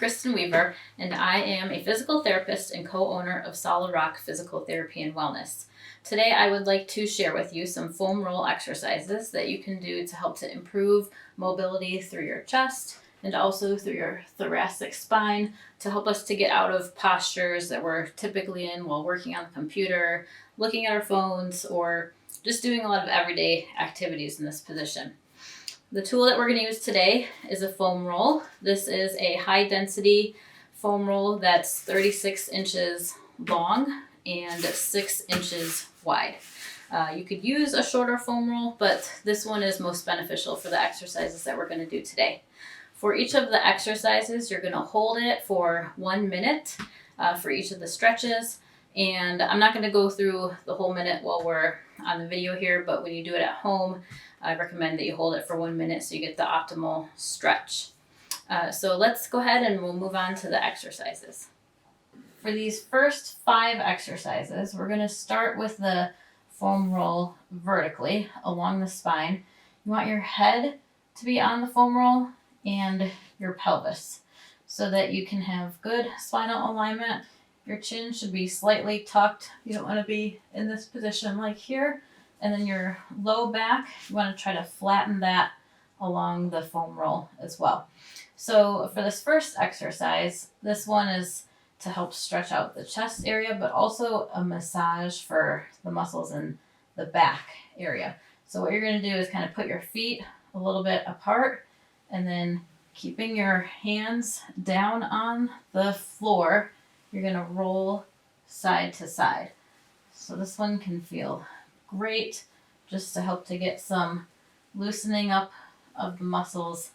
Kristen Weaver, and I am a physical therapist and co-owner of Solid Rock Physical Therapy and Wellness. Today, I would like to share with you some foam roll exercises that you can do to help to improve mobility through your chest and also through your thoracic spine to help us to get out of postures that we're typically in while working on the computer, looking at our phones, or just doing a lot of everyday activities in this position. The tool that we're going to use today is a foam roll. This is a high density foam roll that's 36 inches long and 6 inches wide. You could use a shorter foam roll, but this one is most beneficial for the exercises that we're going to do today. For each of the exercises, you're going to hold it for 1 minute for each of the stretches. And I'm not going to go through the whole minute while we're on the video here, but when you do it at home, I recommend that you hold it for 1 minute so you get the optimal stretch. So let's go ahead and we'll move on to the exercises. For these first 5 exercises, we're going to start with the foam roll vertically along the spine. You want your head to be on the foam roll and your pelvis so that you can have good spinal alignment. Your chin should be slightly tucked. You don't want to be in this position like here. And then your low back, you want to try to flatten that along the foam roll as well. So for this first exercise, this one is to help stretch out the chest area, but also a massage for the muscles in the back area. So what you're going to do is kind of put your feet a little bit apart and then keeping your hands down on the floor, you're going to roll side to side. So this one can feel great just to help to get some loosening up of the muscles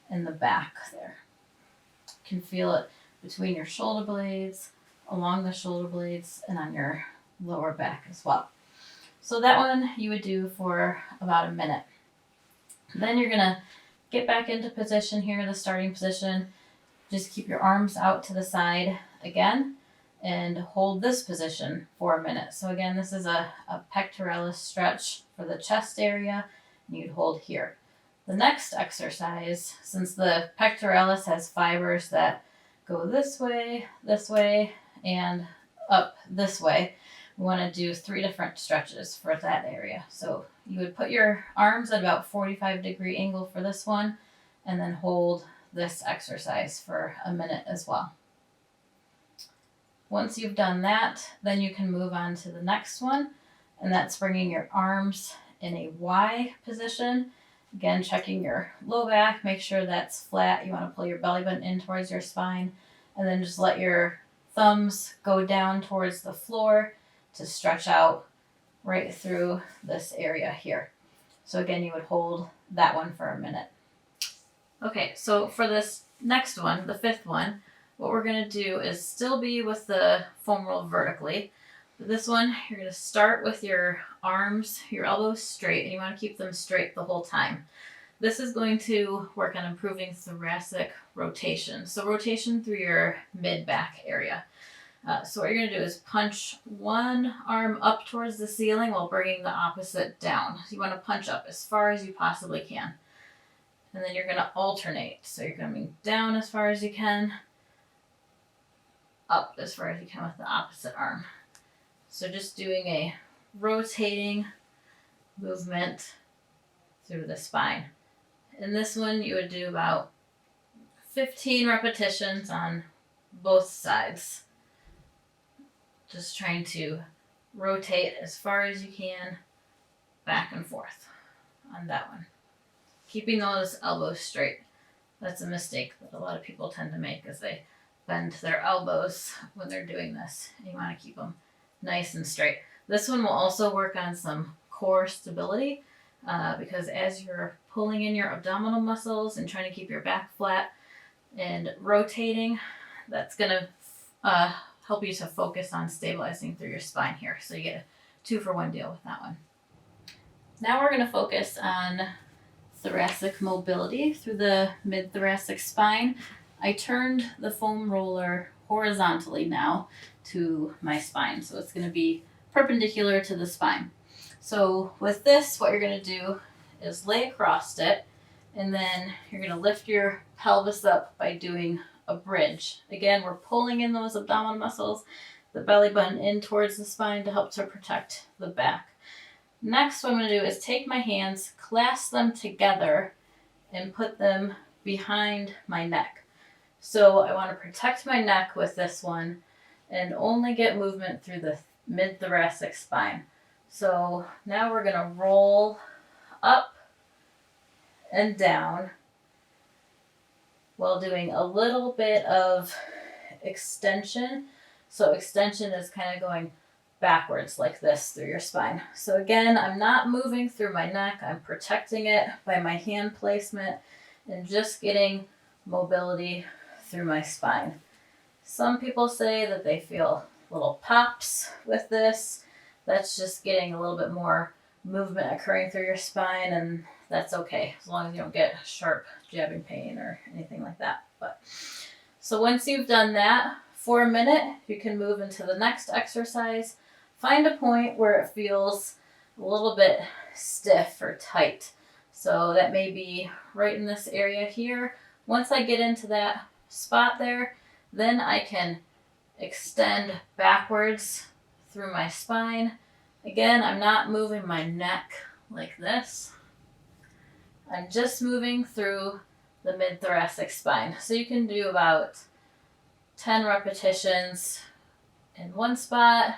in the back there. You can feel it between your shoulder blades, along the shoulder blades, and on your lower back as well. So that one you would do for about a minute. Then you're going to get back into position here, the starting position. Just keep your arms out to the side again and hold this position for a minute. So again, this is a pectoralis stretch for the chest area, and you'd hold here. The next exercise, since the pectoralis has fibers that go this way, and up this way, we want to do 3 different stretches for that area. So you would put your arms at about 45-degree angle for this one, and then hold this exercise for a minute as well. Once you've done that, then you can move on to the next one, and that's bringing your arms in a Y position. Again, checking your low back, make sure that's flat. You want to pull your belly button in towards your spine, and then just let your thumbs go down towards the floor to stretch out right through this area here. So again, you would hold that one for a minute. Okay, so for this next one, the 5th one, what we're going to do is still be with the foam roll vertically. But this one, you're going to start with your arms, your elbows straight, and you want to keep them straight the whole time. This is going to work on improving thoracic rotation. So rotation through your mid-back area. So what you're going to do is punch one arm up towards the ceiling while bringing the opposite down. So you want to punch up as far as you possibly can. And then you're going to alternate. So you're coming down as far as you can, up as far as you can with the opposite arm. So just doing a rotating movement through the spine. In this one, you would do about 15 repetitions on both sides. Just trying to rotate as far as you can, back and forth on that one. Keeping those elbows straight. That's a mistake that a lot of people tend to make, is they bend their elbows when they're doing this. You want to keep them nice and straight. This one will also work on some core stability because as you're pulling in your abdominal muscles and trying to keep your back flat and rotating, that's going to help you to focus on stabilizing through your spine here. So you get a 2-for-1 deal with that one. Now we're going to focus on thoracic mobility through the mid-thoracic spine. I turned the foam roller horizontally now to my spine, so it's going to be perpendicular to the spine. So with this, what you're going to do is lay across it, and then you're going to lift your pelvis up by doing a a bridge. Again, we're pulling in those abdominal muscles, the belly button in towards the spine to help to protect the back. Next, what I'm going to do is take my hands, clasp them together, and put them behind my neck. So I want to protect my neck with this one and only get movement through the mid-thoracic spine. So now we're going to roll up and down while doing a little bit of extension. So extension is kind of going backwards like this through your spine. So again, I'm not moving through my neck. I'm protecting it by my hand placement and just getting mobility through my spine. Some people say that they feel little pops with this. That's just getting a little bit more movement occurring through your spine, and that's okay as long as you don't get sharp jabbing pain or anything like that. So once you've done that for a minute, you can move into the next exercise. Find a point where it feels a little bit stiff or tight. So that may be right in this area here. Once I get into that spot there, then I can extend backwards through my spine. Again, I'm not moving my neck like this. I'm just moving through the mid-thoracic spine. So you can do about 10 repetitions in one spot,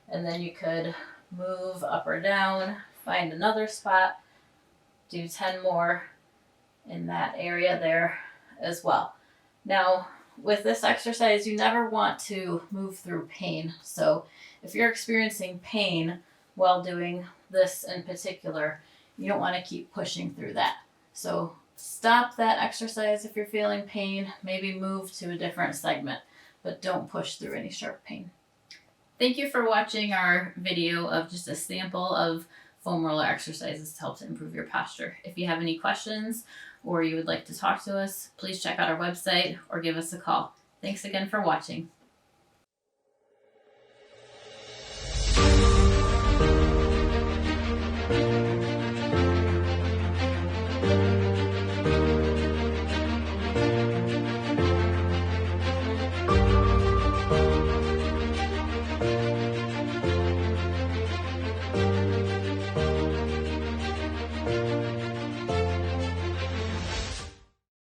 and then you could move up or down, find another spot, do 10 more in that area there as well. Now, with this exercise, you never want to move through pain. So if you're experiencing pain while doing this in particular, you don't want to keep pushing through that. So stop that exercise if you're feeling pain, maybe move to a different segment, but don't push through any sharp pain. Thank you for watching our video of just a sample of foam roller exercises to help to improve your posture. If you have any questions or you would like to talk to us, please check out our website or give us a call. Thanks again for watching.